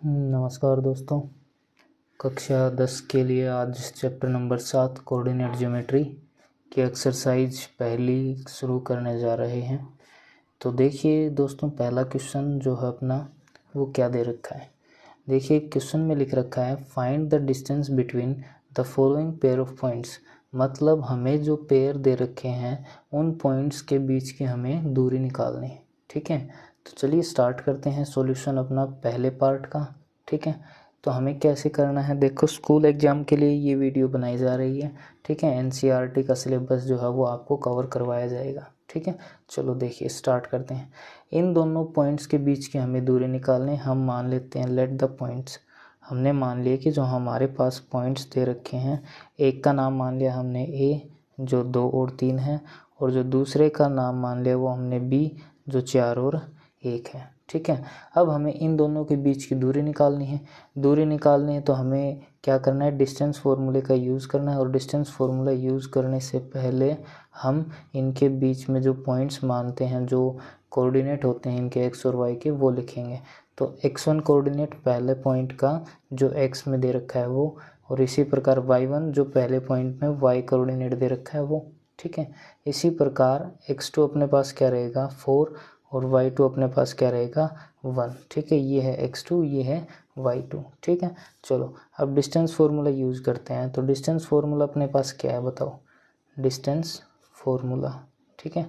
नमस्कार दोस्तों। कक्षा 10 के लिए आज चैप्टर नंबर 7 कोऑर्डिनेट ज्योमेट्री की एक्सरसाइज पहली शुरू करने जा रहे हैं। तो देखिए दोस्तों, पहला क्वेश्चन जो है अपना वो क्या दे रखा है। देखिए क्वेश्चन में लिख रखा है find the distance between the following pair of points. मतलब हमें जो पेयर दे रखे हैं उन पॉइंट्स के बीच की हमें दूरी निकालनी है। ठीक है, तो चलिए स्टार्ट करते हैं सॉल्यूशन अपना पहले पार्ट का। ठीक है, तो हमें कैसे करना है, देखो स्कूल एग्ज़ाम के लिए ये वीडियो बनाई जा रही है। ठीक है, एनसीईआरटी का सिलेबस जो है वो आपको कवर करवाया जाएगा। ठीक है, चलो देखिए स्टार्ट करते हैं। इन दोनों पॉइंट्स के बीच की हमें दूरी निकालनी। हम मान लेते हैं लेट द पॉइंट्स। हमने मान लिया कि जो हमारे पास पॉइंट्स दे रखे हैं, एक का नाम मान लिया हमने ए जो 2 और 3 है, और जो दूसरे का नाम मान लिया वो हमने बी जो 4 और 1 है। ठीक है, अब हमें इन दोनों के बीच की दूरी निकालनी है। दूरी निकालनी है तो हमें क्या करना है, डिस्टेंस फार्मूले का यूज़ करना है। और डिस्टेंस फार्मूला यूज़ करने से पहले हम इनके बीच में जो पॉइंट्स मानते हैं, जो कोऑर्डिनेट होते हैं इनके एक्स और वाई के, वो लिखेंगे। तो x1 कोऑर्डिनेट पहले पॉइंट का जो x में दे रखा है वो, और इसी प्रकार y1 जो पहले पॉइंट में y कोऑर्डिनेट दे रखा है वो। ठीक है, इसी प्रकार x2 अपने पास क्या रहेगा 4, और y2 अपने पास क्या रहेगा 1। ठीक है, ये है x2, ये है y2। ठीक है, चलो अब डिस्टेंस फार्मूला यूज़ करते हैं। तो डिस्टेंस फार्मूला अपने पास क्या है बताओ, डिस्टेंस फार्मूला। ठीक है,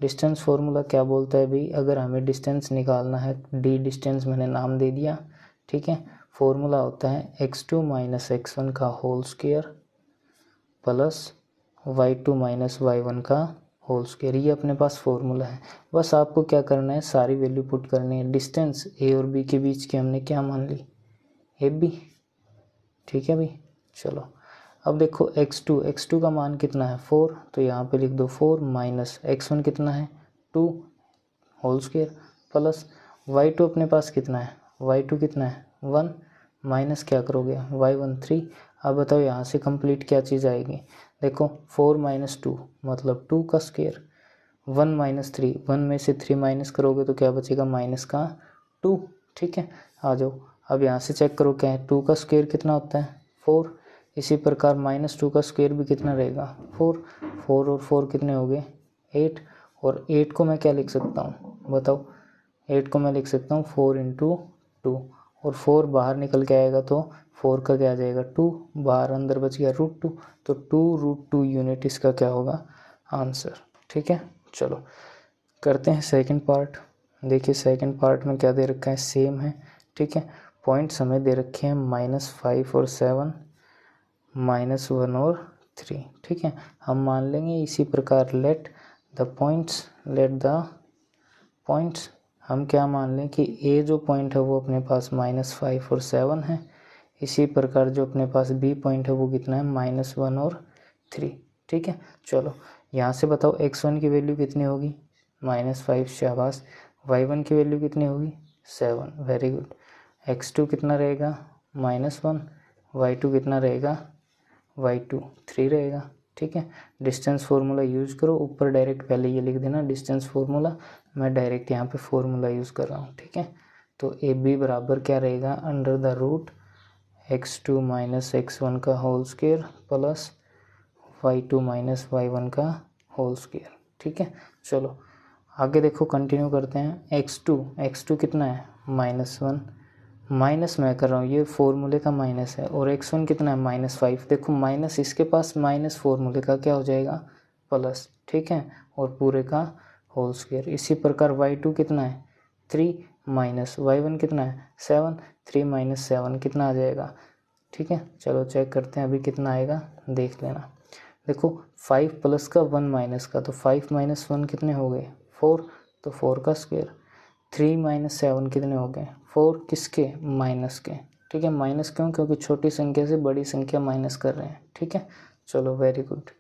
डिस्टेंस फार्मूला क्या बोलता है भाई, अगर हमें डिस्टेंस निकालना है, डी डिस्टेंस मैंने नाम दे दिया। ठीक है, फार्मूला होता है x2 माइनस x1 का whole square plus y2 minus y1 का होल स्क्वायर। ये अपने पास फार्मूला है। बस आपको क्या करना है, सारी वैल्यू पुट करनी है। डिस्टेंस ए और बी के बीच की हमने क्या मान ली, ए बी। ठीक है भाई, चलो अब देखो x2 का मान कितना है 4, तो यहाँ पे लिख दो 4 माइनस x1 कितना है 2 होल स्क्वायर प्लस y2 अपने पास कितना है, y2 कितना है 1 माइनस क्या करोगे y1 3। अब बताओ यहाँ से कंप्लीट क्या चीज़ आएगी, देखो 4 माइनस 2 मतलब 2 का स्क्वायर, 1 माइनस 3, 1 में से 3 माइनस करोगे तो क्या बचेगा माइनस का 2। ठीक है, आ जाओ अब यहाँ से चेक करो क्या है, 2 का स्क्वायर कितना होता है 4। इसी प्रकार माइनस 2 का स्क्वायर भी कितना रहेगा 4, 4 और 4 कितने हो गए 8। और 8 को मैं क्या लिख सकता हूँ बताओ, 8 को मैं लिख सकता हूँ 4 इंटू 2, और 4 बाहर निकल के आएगा तो 4 का क्या आ जाएगा 2, बाहर अंदर बच गया √2, तो 2√2 यूनिट इसका क्या होगा आंसर। ठीक है, चलो करते हैं सेकंड पार्ट। देखिए सेकंड पार्ट में क्या दे रखा है, सेम है। ठीक है, पॉइंट्स हमें दे रखे हैं -5 और 7, -1 और 3। ठीक है, हम मान लेंगे इसी प्रकार लेट द पॉइंट्स हम क्या मान लें कि ए जो पॉइंट है वो अपने पास -5 और 7 है। इसी प्रकार जो अपने पास बी पॉइंट है वो कितना है -1 और 3। ठीक है, चलो यहाँ से बताओ x1 की वैल्यू कितनी होगी -5, शाबाश। y1 की वैल्यू कितनी होगी 7, वेरी गुड। x2 कितना रहेगा -1, y2 कितना रहेगा y2 3 रहेगा। ठीक है, डिस्टेंस फार्मूला यूज़ करो, ऊपर डायरेक्ट पहले ये लिख देना डिस्टेंस फार्मूला, मैं डायरेक्ट यहाँ पे फार्मूला यूज़ कर रहा हूँ। ठीक है, तो ए बी बराबर क्या रहेगा under the root x2 minus x1 का whole square plus y2 minus y1 का होल स्क्वायर। ठीक है, चलो आगे देखो कंटिन्यू करते हैं। x2 कितना है -1, माइनस मैं कर रहा हूँ, ये फॉर्मूले का माइनस है, और x1 कितना है -5। देखो माइनस इसके पास माइनस फॉर्मूले का क्या हो जाएगा प्लस। ठीक है, और पूरे का होल स्क्वायर। इसी प्रकार y2 कितना है 3 माइनस y1 कितना है 7, 3 माइनस 7 कितना आ जाएगा। ठीक है, चलो चेक करते हैं अभी कितना आएगा, देख लेना। देखो 5 प्लस का 1 माइनस का, तो 5 माइनस 1 कितने हो गए 4, तो 4 का स्क्वायर। 3 माइनस 7 कितने हो गए 4, किसके माइनस के। ठीक है, माइनस क्यों, क्योंकि छोटी संख्या से बड़ी संख्या माइनस कर रहे हैं। ठीक है, चलो वेरी गुड।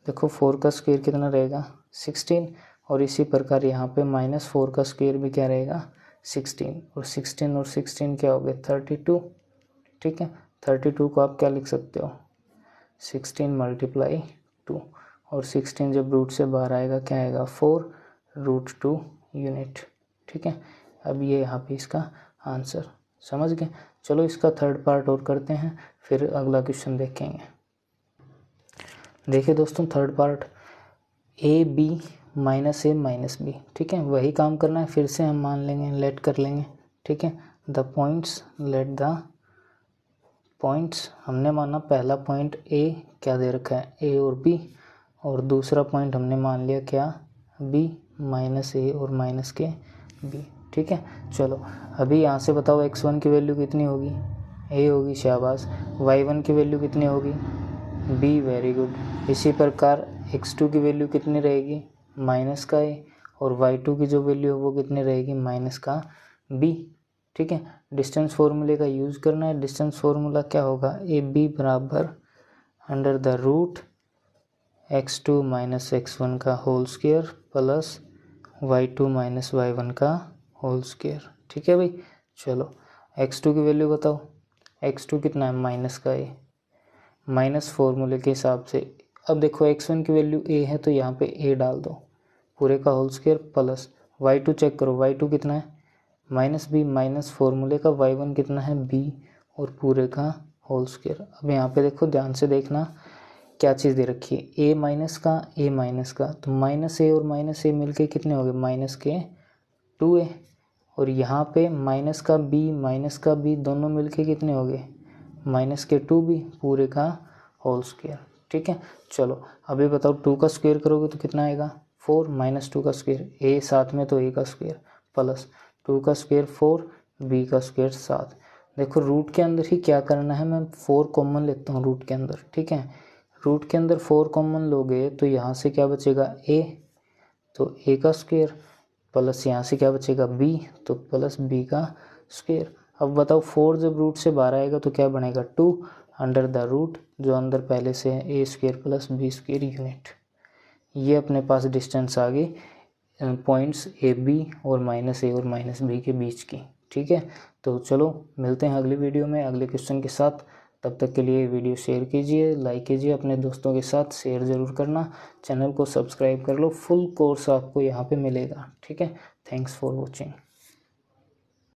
देखो 4 का स्क्वायर कितना रहेगा 16, और इसी प्रकार यहाँ पे -4 का स्क्वायर भी क्या रहेगा 16, और 16 क्या हो गए 32। ठीक है, 32 को आप क्या लिख सकते हो 16 मल्टीप्लाई 2, और 16 जब रूट से बाहर आएगा क्या आएगा 4√2 यूनिट। ठीक है, अब ये यहाँ पे इसका आंसर। समझ गए। चलो इसका थर्ड पार्ट और करते हैं, फिर अगला क्वेश्चन देखेंगे। देखिए दोस्तों third part, A B minus A minus B, ठीक है, वही काम करना है। फिर से हम मान लेंगे, लेट कर लेंगे, ठीक है। The points, let the points, हमने माना पहला पॉइंट ए क्या दे रखा है, ए और बी, और दूसरा पॉइंट हमने मान लिया क्या, बी, माइनस ए और माइनस के बी, ठीक है। चलो अभी यहाँ से बताओ x1 की वैल्यू कितनी होगी, ए होगी, शाबाश। y1 की वैल्यू कितनी होगी, बी, वेरी गुड। इसी प्रकार x2 की वैल्यू कितनी रहेगी, माइनस का ए, और y2 की जो वैल्यू है वो कितनी रहेगी, माइनस का बी, ठीक है। डिस्टेंस फार्मूले का यूज़ करना है। डिस्टेंस फार्मूला क्या होगा, ए बी बराबर under the root x2 minus x1 का whole square plus y2 minus y1 का होल स्क्वायर, ठीक है भाई। चलो x2 की वैल्यू बताओ, x2 कितना है, माइनस का ए, माइनस फार्मूले के हिसाब से। अब देखो x1 की वैल्यू a है तो यहाँ पे a डाल दो, पूरे का whole square plus y2 check करो, y2 कितना है, माइनस b, माइनस फार्मूले का y1 कितना है, b, और पूरे का होल स्क्वायर। अब यहाँ पे देखो ध्यान से देखना क्या चीज़ दे रखी है, a माइनस का, a माइनस का, तो माइनस ए और माइनस ए मिलके कितने हो गए, माइनस के 2a, और यहाँ पे माइनस का b, माइनस का b दोनों मिलके कितने हो गए, माइनस के 2b, पूरे का होल स्क्वायर, ठीक है। चलो अभी बताओ 2 का स्क्वायर करोगे तो कितना आएगा, 4, माइनस 2 का स्क्वायर, a साथ में तो a का स्क्वायर, प्लस 2 का स्क्वायर 4, b का स्क्वायर 7। देखो रूट के अंदर ही क्या करना है, मैं 4 कॉमन लेता हूँ रूट के अंदर, ठीक है। रूट के अंदर 4 कॉमन लोगे तो यहाँ से क्या बचेगा, a, तो a का स्क्वायर, प्लस यहाँ से क्या बचेगा, b, तो प्लस b का स्क्वायर। अब बताओ 4 जब रूट से बाहर आएगा तो क्या बनेगा, 2 अंडर द रूट, जो अंदर पहले से है, a square plus b square unit. ये अपने पास डिस्टेंस आ गई पॉइंट्स ए बी और माइनस ए और माइनस बी के बीच की, ठीक है। तो चलो मिलते हैं अगली वीडियो में अगले क्वेश्चन के साथ। तब तक के लिए वीडियो शेयर कीजिए, लाइक कीजिए, अपने दोस्तों के साथ शेयर ज़रूर करना, चैनल को सब्सक्राइब कर लो, फुल कोर्स आपको यहाँ पे मिलेगा, ठीक है। Thanks for watching.